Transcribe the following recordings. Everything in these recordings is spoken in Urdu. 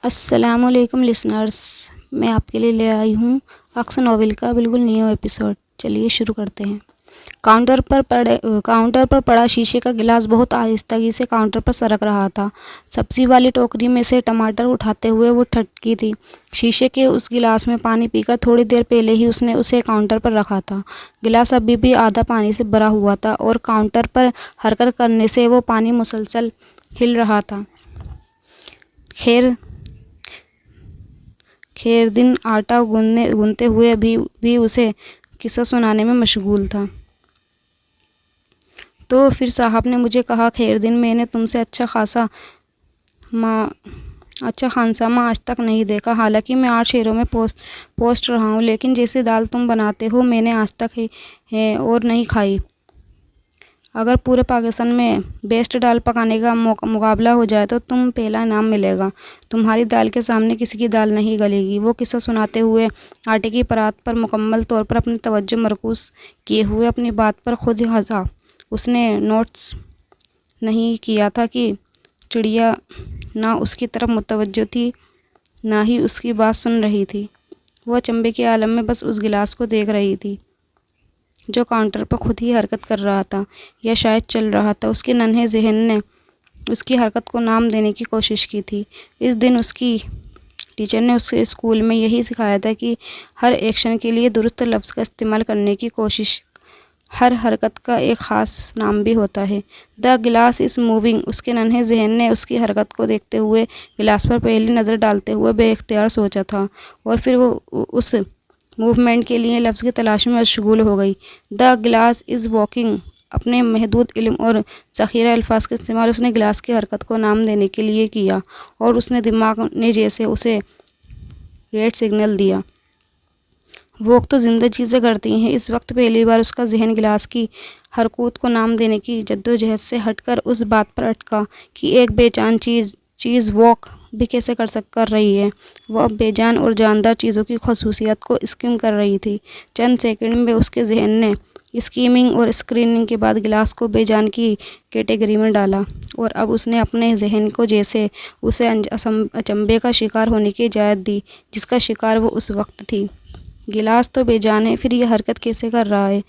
السلام علیکم لسنرز، میں آپ کے لیے لے آئی ہوں عکس ناول کا بالکل نیو ایپیسوڈ۔ چلیے شروع کرتے ہیں۔ کاؤنٹر پر پڑا شیشے کا گلاس بہت آہستگی سے کاؤنٹر پر سرک رہا تھا۔ سبزی والی ٹوکری میں سے ٹماٹر اٹھاتے ہوئے وہ ٹھٹکی تھی۔ شیشے کے اس گلاس میں پانی پی کر تھوڑی دیر پہلے ہی اس نے اسے کاؤنٹر پر رکھا تھا۔ گلاس ابھی بھی آدھا پانی سے بھرا ہوا تھا اور کاؤنٹر پر حرکت کرنے سے وہ پانی مسلسل ہل رہا تھا۔ خیر دن آٹا گوندتے ہوئے بھی اسے قصہ سنانے میں مشغول تھا۔ تو پھر صاحب نے مجھے کہا، خیر دن، میں نے تم سے اچھا خانسامہ آج تک نہیں دیکھا۔ حالانکہ میں 8 شہروں میں پوسٹ رہا ہوں، لیکن جیسی دال تم بناتے ہو میں نے آج تک ہے اور نہیں کھائی۔ اگر پورے پاکستان میں بیسٹ دال پکانے کا مقابلہ ہو جائے تو تم پہلا انعام ملے گا۔ تمہاری دال کے سامنے کسی کی دال نہیں گلے گی۔ وہ قصہ سناتے ہوئے آٹے کی پرات پر مکمل طور پر اپنی توجہ مرکوز کیے ہوئے اپنی بات پر خود ہی ہنسا۔ اس نے نوٹس نہیں کیا تھا کہ چڑیا نہ اس کی طرف متوجہ تھی نہ ہی اس کی بات سن رہی تھی۔ وہ اچنبھے کے عالم میں بس اس گلاس کو دیکھ رہی تھی جو کاؤنٹر پر خود ہی حرکت کر رہا تھا، یا شاید چل رہا تھا۔ اس کے ننھے ذہن نے اس کی حرکت کو نام دینے کی کوشش کی تھی۔ اس دن اس کی ٹیچر نے اسے اسکول میں یہی سکھایا تھا کہ ہر ایکشن کے لیے درست لفظ کا استعمال کرنے کی کوشش۔ ہر حرکت کا ایک خاص نام بھی ہوتا ہے۔ The glass is moving. اس کے ننھے ذہن نے اس کی حرکت کو دیکھتے ہوئے گلاس پر پہلی نظر ڈالتے ہوئے بے اختیار سوچا تھا، اور پھر وہ اس موومنٹ کے لیے لفظ کی تلاش میں مشغول ہو گئی۔ The glass is walking. اپنے محدود علم اور ذخیرہ الفاظ کا استعمال اس نے گلاس کی حرکت کو نام دینے کے لیے کیا، اور اس نے دماغ نے جیسے اسے ریڈ سگنل دیا۔ واک تو زندہ چیزیں کرتی ہیں۔ اس وقت پہلی بار اس کا ذہن گلاس کی حرکوت کو نام دینے کی جدوجہد سے ہٹ کر اس بات پر اٹکا کہ ایک بے جان چیز واک بھی کیسے کر رہی ہے۔ وہ اب بے جان اور جاندار چیزوں کی خصوصیات کو اسکیم کر رہی تھی۔ چند سیکنڈ میں اس کے ذہن نے اسکیمنگ اور اسکریننگ کے بعد گلاس کو بے جان کی کیٹیگری میں ڈالا، اور اب اس نے اپنے ذہن کو جیسے اسے اچنبھے کا شکار ہونے کی اجازت دی جس کا شکار وہ اس وقت تھی۔ گلاس تو بے جان ہے، پھر یہ حرکت کیسے کر رہا ہے؟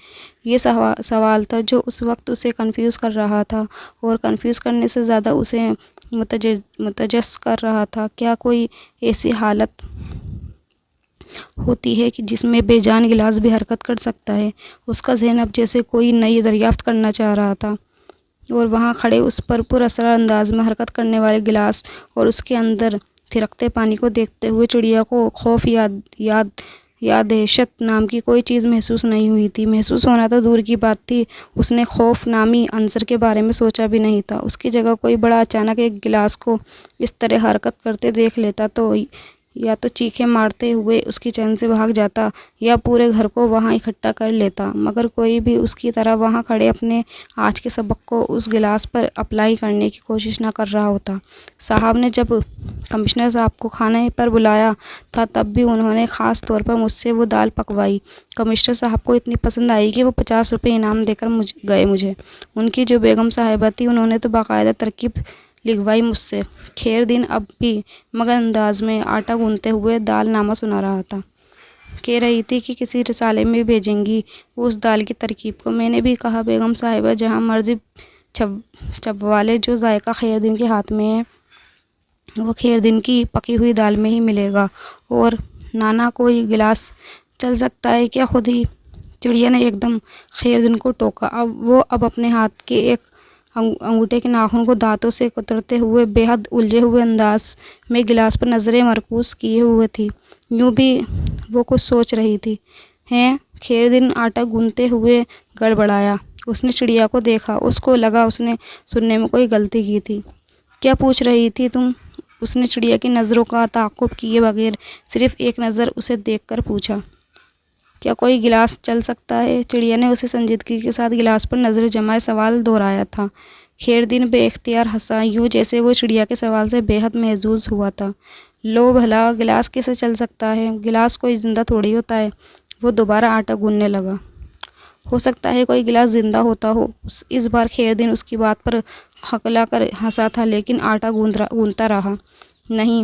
یہ سوال تھا جو اس وقت اسے کنفیوز کر رہا تھا، اور کنفیوز کرنے سے زیادہ اسے متجسس کر رہا تھا۔ کیا کوئی ایسی حالت ہوتی ہے کہ جس میں بے جان گلاس بھی حرکت کر سکتا ہے؟ اس کا ذہن اب جیسے کوئی نئی دریافت کرنا چاہ رہا تھا، اور وہاں کھڑے اس پر اسرار انداز میں حرکت کرنے والے گلاس اور اس کے اندر تھرکتے پانی کو دیکھتے ہوئے چڑیا کو خوف یا دہشت نام کی کوئی چیز محسوس نہیں ہوئی تھی۔ محسوس ہونا تو دور کی بات تھی، اس نے خوف نامی عنصر کے بارے میں سوچا بھی نہیں تھا۔ اس کی جگہ کوئی بڑا اچانک ایک گلاس کو اس طرح حرکت کرتے دیکھ لیتا تو یا تو چیخیں مارتے ہوئے اس کی چین سے بھاگ جاتا، یا پورے گھر کو وہاں اکٹھا کر لیتا، مگر کوئی بھی اس کی طرح وہاں کھڑے اپنے آج کے سبق کو اس گلاس پر اپلائی کرنے کی کوشش نہ کر رہا ہوتا۔ صاحب نے جب کمشنر صاحب کو کھانے پر بلایا تھا تب بھی انہوں نے خاص طور پر مجھ سے وہ دال پکوائی۔ کمشنر صاحب کو اتنی پسند آئی کہ وہ 50 روپے انعام دے کر گئے مجھے۔ ان کی جو بیگم صاحبہ تھی انہوں نے تو باقاعدہ ترکیب لکھوائی مجھ سے۔ خیر دن اب بھی مگر انداز میں آٹا گوندتے ہوئے دال نامہ سنا رہا تھا۔ کہہ رہی تھی کہ کسی رسالے میں بھیجیں گی وہ اس دال کی ترکیب کو۔ میں نے بھی کہا، بیگم صاحبہ، جہاں مرضی چبوالے، جو ذائقہ خیر دن کے ہاتھ میں ہے وہ خیر دن کی پکی ہوئی دال میں ہی ملے گا۔ اور نانا، کوئی گلاس چل سکتا ہے کیا خود ہی؟ چڑیا نے ایک دم خیر دن کو ٹوکا۔ وہ اب اپنے ہاتھ کے ایک انگوٹھے کے ناخن کو دانتوں سے کترتے ہوئے بے حد الجھے ہوئے انداز میں گلاس پر نظریں مرکوز کیے ہوئے تھی۔ یوں بھی وہ کچھ سوچ رہی تھی۔ ہیں؟ خیر دن آٹا گوندتے ہوئے گڑبڑایا۔ اس نے چڑیا کو دیکھا۔ اس کو لگا اس نے سننے میں کوئی غلطی کی تھی۔ کیا پوچھ رہی تھی تم؟ اس نے چڑیا کی نظروں کا تعاقب کیے بغیر صرف ایک نظر اسے دیکھ کر پوچھا۔ کیا کوئی گلاس چل سکتا ہے؟ چڑیا نے اسے سنجیدگی کے ساتھ گلاس پر نظر جمائے سوال دہرایا تھا۔ خیر دن بے اختیار ہنسا، یوں جیسے وہ چڑیا کے سوال سے بے حد محظوظ ہوا تھا۔ لو بھلا، گلاس کیسے چل سکتا ہے؟ گلاس کوئی زندہ تھوڑی ہوتا ہے۔ وہ دوبارہ آٹا گوندنے لگا۔ ہو سکتا ہے کوئی گلاس زندہ ہوتا ہو۔ اس بار خیر دن اس کی بات پر کھکلا کر ہنسا تھا، لیکن آٹا گوندتا رہا۔ نہیں،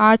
8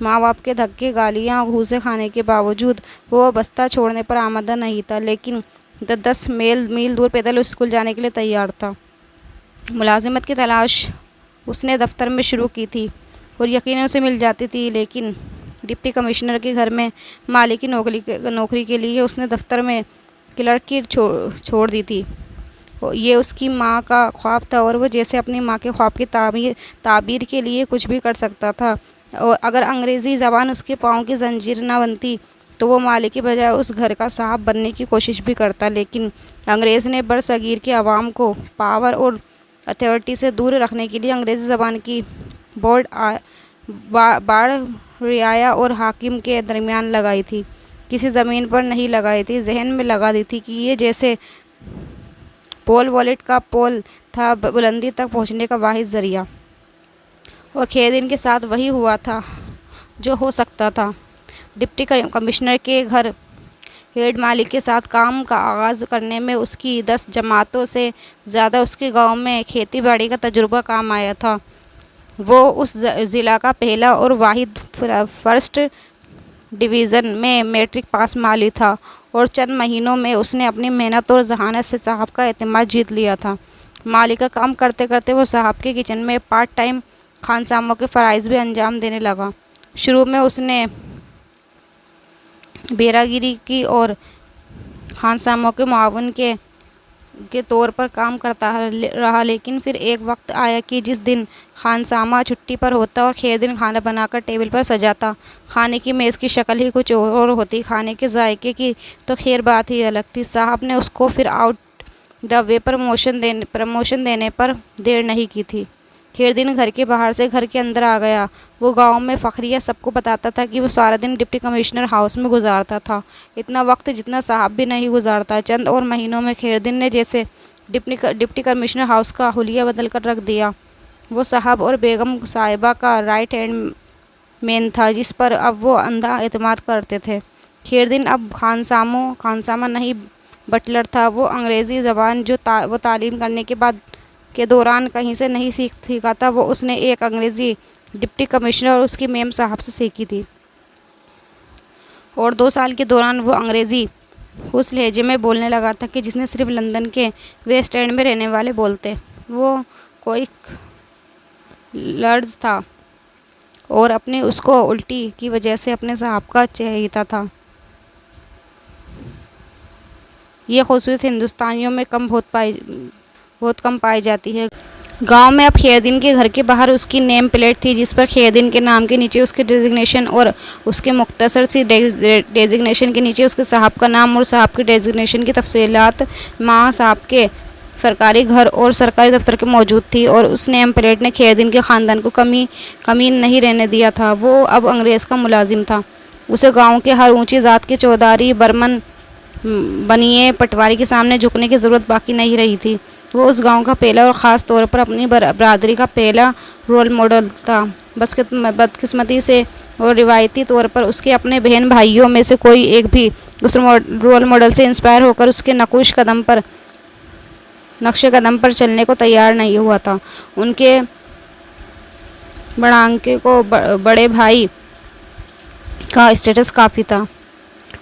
ماں باپ کے دھکے، گالیاں اور گھوسے کھانے کے باوجود وہ بستہ چھوڑنے پر آمادہ نہیں تھا، لیکن 10 میل دور پیدل اسکول جانے کے لیے تیار تھا۔ ملازمت کی تلاش اس نے دفتر میں شروع کی تھی اور یقیناً اسے مل جاتی تھی، لیکن ڈپٹی کمشنر کے گھر میں مالی کی نوکری کے لیے اس نے دفتر میں کلرکی چھوڑ دی تھی۔ یہ اس کی ماں کا خواب تھا اور وہ جیسے اپنی ماں کے خواب کی تعبیر کے لیے کچھ بھی کر سکتا تھا۔ اور اگر انگریزی زبان اس کے پاؤں کی زنجیر نہ بنتی تو وہ مالی کی بجائے اس گھر کا صاحب بننے کی کوشش بھی کرتا، لیکن انگریز نے برصغیر کے عوام کو پاور اور اتھارٹی سے دور رکھنے کے لیے انگریزی زبان کی باڑ رعایا اور حاکم کے درمیان لگائی تھی، کسی زمین پر نہیں لگائی تھی، ذہن میں لگا دی تھی کہ یہ جیسے پول والٹ کا پول تھا، بلندی تک پہنچنے کا واحد ذریعہ۔ اور خیر دن کے ساتھ وہی ہوا تھا جو ہو سکتا تھا۔ ڈپٹی کمشنر کے گھر ہیڈ مالک کے ساتھ کام کا آغاز کرنے میں اس کی 10 جماعتوں سے زیادہ اس کے گاؤں میں کھیتی باڑی کا تجربہ کام آیا تھا۔ وہ اس ضلع کا پہلا اور واحد فرسٹ ڈویژن میں میٹرک پاس مالی تھا، اور چند مہینوں میں اس نے اپنی محنت اور ذہانت سے صاحب کا اعتماد جیت لیا تھا۔ مالی کا کام کرتے کرتے وہ صاحب کے کچن میں پارٹ ٹائم خانساموں کے فرائض بھی انجام دینے لگا۔ شروع میں اس نے بیرا گیری کی اور خانساموں کے معاون کے طور پر کام کرتا رہا، لیکن پھر ایک وقت آیا کہ جس دن خانسامہ چھٹی پر ہوتا اور خیر دن کھانا بنا کر ٹیبل پر سجاتا، کھانے کی میز کی شکل ہی کچھ اور ہوتی، کھانے کے ذائقے کی تو خیر بات ہی الگ تھی۔ صاحب نے اس کو پھر آؤٹ دا وے پروموشن دینے پر دیر نہیں کی تھی۔ خیر دن گھر کے باہر سے گھر کے اندر آ گیا۔ وہ گاؤں میں فخریہ سب کو بتاتا تھا کہ وہ سارا دن ڈپٹی کمشنر ہاؤس میں گزارتا تھا، اتنا وقت جتنا صاحب بھی نہیں گزارتا۔ چند اور مہینوں میں خیر دن نے جیسے ڈپٹی کمشنر ہاؤس کا حلیہ بدل کر رکھ دیا۔ وہ صاحب اور بیگم صاحبہ کا رائٹ ہینڈ مین تھا، جس پر اب وہ اندھا اعتماد کرتے تھے۔ خیر دن اب خانسامہ نہیں بٹلر تھا۔ وہ انگریزی زبان جو وہ تعلیم کرنے کے دوران کہیں سے نہیں سیکھا تھا، وہ اس نے ایک انگریزی ڈپٹی کمشنر اور اس کی میم صاحب سے سیکھی تھی، اور 2 سال کے دوران وہ انگریزی اس لہجے میں بولنے لگا تھا کہ جس نے صرف لندن کے ویسٹ اینڈ میں رہنے والے بولتے۔ وہ کوئی لرز تھا اور اپنی اس کو الٹی کی وجہ سے اپنے صاحب کا چہیتا تھا۔ یہ خصوصیت ہندوستانیوں میں بہت کم پائی جاتی ہے۔ گاؤں میں اب خیر دن کے گھر کے باہر اس کی نیم پلیٹ تھی، جس پر خیر دن کے نام کے نیچے اس کے ڈیزگنیشن اور اس کے مختصر سی ڈیزگنیشن کے نیچے اس کے صاحب کا نام اور صاحب کے ڈیزگنیشن کی تفصیلات ماں صاحب کے سرکاری گھر اور سرکاری دفتر کے موجود تھی، اور اس نیم پلیٹ نے خیر دن کے خاندان کو کمی نہیں رہنے دیا تھا۔ وہ اب انگریز کا ملازم تھا، اسے گاؤں کے ہر اونچی ذات کے چودھری، برمن، بنیے، پٹواری کے سامنے جھکنے کی ضرورت باقی نہیں رہی تھی۔ وہ اس گاؤں کا پہلا اور خاص طور پر اپنی برادری کا پہلا رول ماڈل تھا۔ بدقسمتی سے اور روایتی طور پر اس کے اپنے بہن بھائیوں میں سے کوئی ایک بھی اس رول ماڈل سے انسپائر ہو کر اس کے نقش قدم پر چلنے کو تیار نہیں ہوا تھا۔ ان کے بڑانکے کو بڑے بھائی کا اسٹیٹس کافی تھا۔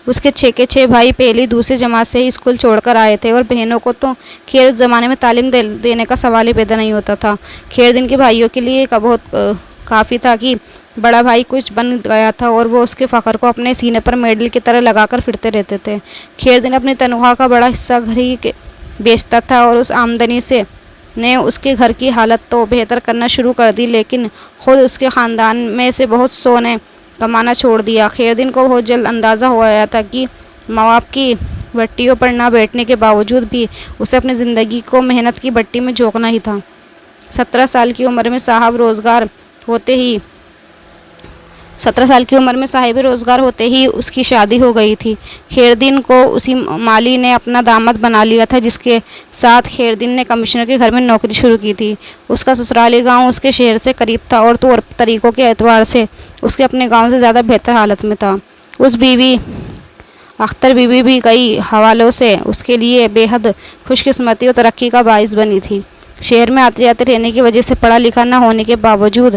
اس کے 6 کے 6 بھائی پہلی دوسری جماعت سے ہی اسکول چھوڑ کر آئے تھے، اور بہنوں کو تو خیر اس زمانے میں تعلیم دینے کا سوال ہی پیدا نہیں ہوتا تھا۔ خیر دن کے بھائیوں کے لیے بہت کافی تھا کہ بڑا بھائی کچھ بن گیا تھا، اور وہ اس کے فخر کو اپنے سینے پر میڈل کی طرح لگا کر پھرتے رہتے تھے۔ خیر دن اپنی تنخواہ کا بڑا حصہ گھر ہی بیچتا تھا، اور اس آمدنی سے نے اس کے گھر کی حالت تو بہتر کرنا شروع کر دی، لیکن خود اس کے خاندان میں سے بہت سو نے کمانا چھوڑ دیا۔ خیر دن کو بہت جلد اندازہ ہو آیا تھا کہ ماں باپ کی بھٹیوں پر نہ بیٹھنے کے باوجود بھی اسے اپنی زندگی کو محنت کی بھٹی میں جھونکنا ہی تھا۔ 17 سال کی عمر میں صاحب روزگار ہوتے ہی اس کی شادی ہو گئی تھی۔ خیر دن کو اسی مالی نے اپنا داماد بنا لیا تھا، جس کے ساتھ خیر دن نے کمشنر کے گھر میں نوکری شروع کی تھی۔ اس کا سسرالی گاؤں اس کے شہر سے قریب تھا، اور طور طریقوں کے اعتبار سے اس کے اپنے گاؤں سے زیادہ بہتر حالت میں تھا۔ اس بیوی اختر بیوی بھی کئی حوالوں سے اس کے لیے بے حد خوش قسمتی اور ترقی کا باعث بنی تھی۔ شہر میں آتے جاتے رہنے کی وجہ سے پڑھا لکھا نہ ہونے کے باوجود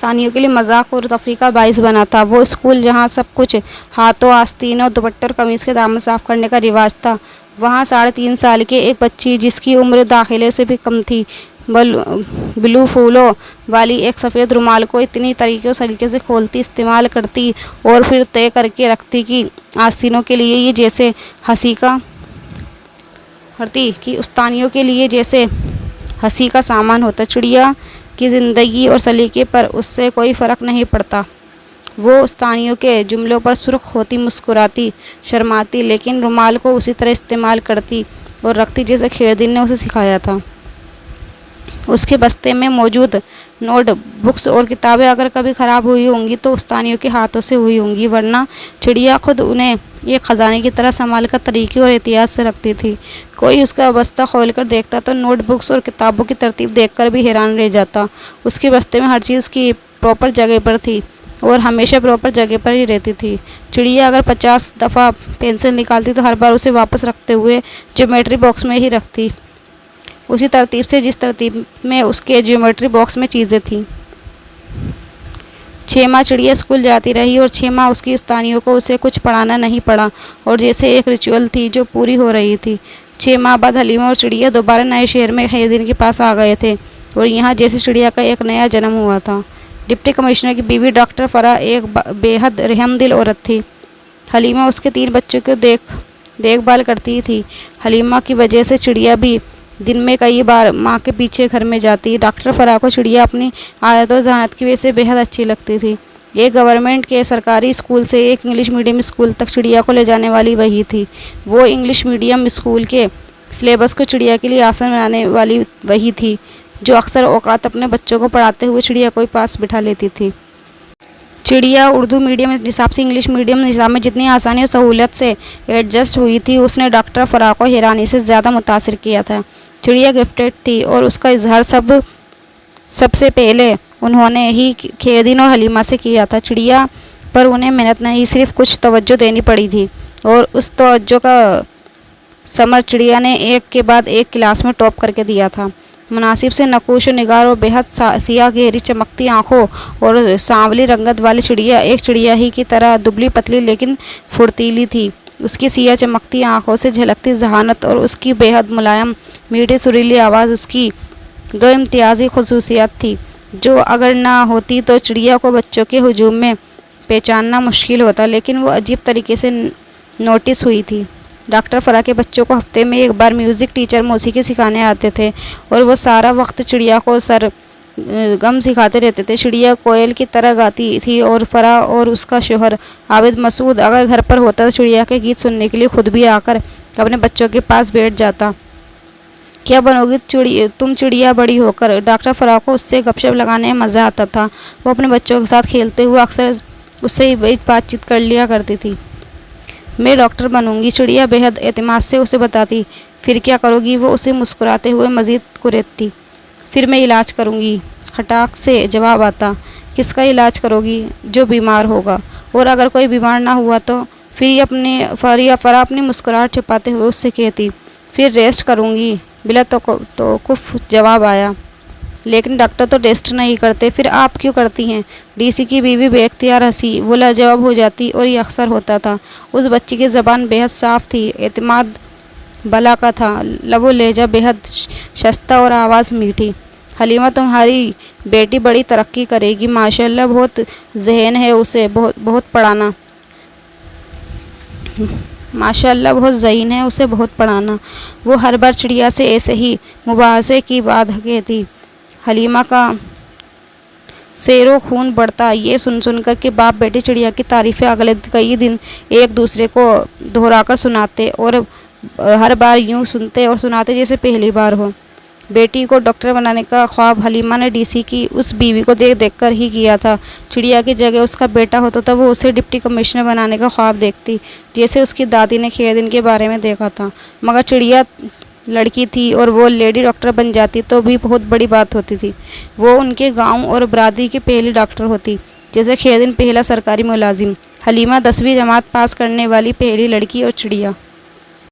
ثانیوں کے لیے مذاق اور تفریح کا باعث بنا تھا۔ وہ اسکول جہاں سب کچھ ہاتھوں، آستینوں، دوپٹے اور قمیص کے دامن صاف کرنے کا رواج تھا، وہاں 3.5 سال کی ایک بچی جس کی عمر داخلے سے بھی کم تھی، بلو پھولوں والی ایک سفید رومال کو اتنی طریقے اور سلیقے سے کھولتی، استعمال کرتی اور پھر طے کر کے رکھتی کہ آستینوں کے لیے یہ جیسے استانیوں کے لیے جیسے ہنسی کا سامان ہوتا۔ چڑیا کی زندگی اور سلیقے پر اس سے کوئی فرق نہیں پڑتا۔ وہ استانیوں کے جملوں پر سرخ ہوتی، مسکراتی، شرماتی، لیکن رومال کو اسی طرح استعمال کرتی اور رکھتی جیسے خیردین نے اسے سکھایا تھا۔ اس کے بستے میں موجود نوٹ بکس اور کتابیں اگر کبھی خراب ہوئی ہوں گی تو استانیوں کے ہاتھوں سے ہوئی ہوں گی، ورنہ چڑیا خود انہیں ایک خزانے کی طرح سنبھال کر طریقے اور احتیاط سے رکھتی تھی۔ کوئی اس کا بستہ کھول کر دیکھتا تو نوٹ بکس اور کتابوں کی ترتیب دیکھ کر بھی حیران رہ جاتا۔ اس کے بستے میں ہر چیز کی پراپر جگہ پر تھی اور ہمیشہ پراپر جگہ پر ہی رہتی تھی۔ چڑیا اگر 50 دفعہ پینسل نکالتی تو ہر بار اسے واپس رکھتے ہوئے جیومیٹری باکس میں ہی رکھتی، اسی ترتیب سے جس ترتیب میں اس کے جیومیٹری باکس میں چیزیں تھیں۔ 6 ماہ چڑیا اسکول جاتی رہی اور 6 ماہ اس کی استانیوں کو اسے کچھ پڑھانا نہیں پڑا، اور جیسے ایک ریچول تھی جو پوری ہو رہی تھی۔ 6 ماہ بعد حلیمہ اور چڑیا دوبارہ نئے شہر میں خیردین کے پاس آ گئے تھے، اور یہاں جیسے چڑیا کا ایک نیا جنم ہوا تھا۔ ڈپٹی کمشنر کی بیوی ڈاکٹر فرح ایک بے حد رحم دل عورت تھی۔ حلیمہ اس کے 3 بچوں کو دیکھ بھال کرتی تھی۔ حلیمہ کی وجہ سے چڑیا بھی دن میں کئی بار ماں کے پیچھے گھر میں جاتی۔ ڈاکٹر فرح کو چڑیا اپنی عادت اور ذہانت کی وجہ سے بے حد اچھی لگتی تھی۔ ایک گورنمنٹ کے سرکاری اسکول سے ایک انگلش میڈیم اسکول تک چڑیا کو لے جانے والی وہی تھی۔ وہ انگلش میڈیم اسکول کے سلیبس کو چڑیا کے لیے آسان بنانے والی وہی تھی، جو اکثر اوقات اپنے بچوں کو پڑھاتے ہوئے چڑیا کو پاس بٹھا لیتی تھی۔ چڑیا اردو میڈیم نصاب سے انگلش میڈیم نصاب میں جتنی آسانی اور سہولت سے ایڈجسٹ ہوئی تھی، اس نے ڈاکٹر فرح کو حیرانی سے زیادہ متاثر کیا تھا۔ چڑیا گفٹڈ تھی اور اس کا اظہار سب سے پہلے انہوں نے ہی خیردین اور حلیمہ سے کیا تھا۔ چڑیا پر انہیں محنت نہیں، صرف کچھ توجہ دینی پڑی تھی، اور اس توجہ کا ثمر چڑیا نے ایک کے بعد ایک کلاس میں ٹاپ کر کے دیا تھا۔ مناسب سے نقوش و نگار اور بےحد سیاہ گہری چمکتی آنکھوں اور سانولی رنگت والی چڑیا ایک چڑیا ہی کی طرح دبلی پتلی لیکن پھرتیلی تھی۔ اس کی سیاہ چمکتی آنکھوں سے جھلکتی ذہانت اور اس کی بے حد ملائم میٹھی سریلی آواز اس کی 2 امتیازی خصوصیات تھی، جو اگر نہ ہوتی تو چڑیا کو بچوں کے ہجوم میں پہچاننا مشکل ہوتا، لیکن وہ عجیب طریقے سے نوٹس ہوئی تھی۔ ڈاکٹر فرح کے بچوں کو ہفتے میں ایک بار میوزک ٹیچر موسیقی سکھانے آتے تھے، اور وہ سارا وقت چڑیا کو سرگم سکھاتے رہتے تھے۔ چڑیا کوئل کی طرح گاتی تھی، اور فرح اور اس کا شوہر عابد مسعود اگر گھر پر ہوتا تو چڑیا کے گیت سننے کے لیے خود بھی آ کر اپنے بچوں کے پاس بیٹھ جاتا۔ کیا بنو گی تم چڑیا بڑی ہو کر؟ ڈاکٹر فرح کو اس سے گپ شپ لگانے میں مزہ آتا تھا۔ وہ اپنے بچوں کے ساتھ کھیلتے ہوئے اکثر اس سے بات چیت کر لیا کرتی تھی۔ میں ڈاکٹر بنوں گی، چڑیا بے حد اعتماد سے اسے بتاتی۔ پھر کیا کرو گی؟ وہ اسے مسکراتے ہوئے مزید کریدتی۔ پھر میں علاج کروں گی، کھٹاک سے جواب آتا۔ کس کا علاج کرو گی؟ جو بیمار ہوگا، اور اگر کوئی بیمار نہ ہوا تو؟ پھر فرح اپنی مسکراہٹ چھپاتے ہوئے اس سے کہتی۔ پھر ریسٹ کروں گی، بلا توقف جواب آیا۔ لیکن ڈاکٹر تو ٹیسٹ نہیں کرتے، پھر آپ کیوں کرتی ہیں؟ ڈی سی کی بیوی بے اختیار ہنسی۔ وہ لاجواب ہو جاتی، اور یہ اکثر ہوتا تھا۔ اس بچی کی زبان بے حد صاف تھی، اعتماد بلا کا تھا، لب و لہجہ بے حد شائستہ اور آواز میٹھی۔ حلیمہ تمہاری بیٹی بڑی ترقی کرے گی، ماشاءاللہ بہت ذہن ہے اسے، بہت پڑھانا۔ ماشاءاللہ بہت ذہین ہے اسے، بہت پڑھانا۔ وہ ہر بار چڑیا سے ایسے ہی مباحثے کی بات کہتی۔ حلیمہ کا سیر و خون بڑھتا یہ سن کر کہ باپ بیٹی چڑیا کی تعریفیں اگلے کئی دن ایک دوسرے کو دہرا کر سناتے، اور ہر بار یوں سنتے اور سناتے جیسے پہلی بار ہو۔ بیٹی کو ڈاکٹر بنانے کا خواب حلیمہ نے ڈی سی کی اس بیوی کو دیکھ کر ہی کیا تھا۔ چڑیا کی جگہ اس کا بیٹا ہوتا تو وہ اسے ڈپٹی کمشنر بنانے کا خواب دیکھتی، جیسے اس کی دادی نے خیردین کے بارے میں دیکھا تھا۔ مگر چڑیا لڑکی تھی، اور وہ لیڈی ڈاکٹر بن جاتی تو بھی بہت بڑی بات ہوتی تھی۔ وہ ان کے گاؤں اور برادری کی پہلی ڈاکٹر ہوتی، جیسے خیردین پہلا سرکاری ملازم، حلیمہ 10ویں جماعت پاس کرنے والی پہلی لڑکی، اور چڑیا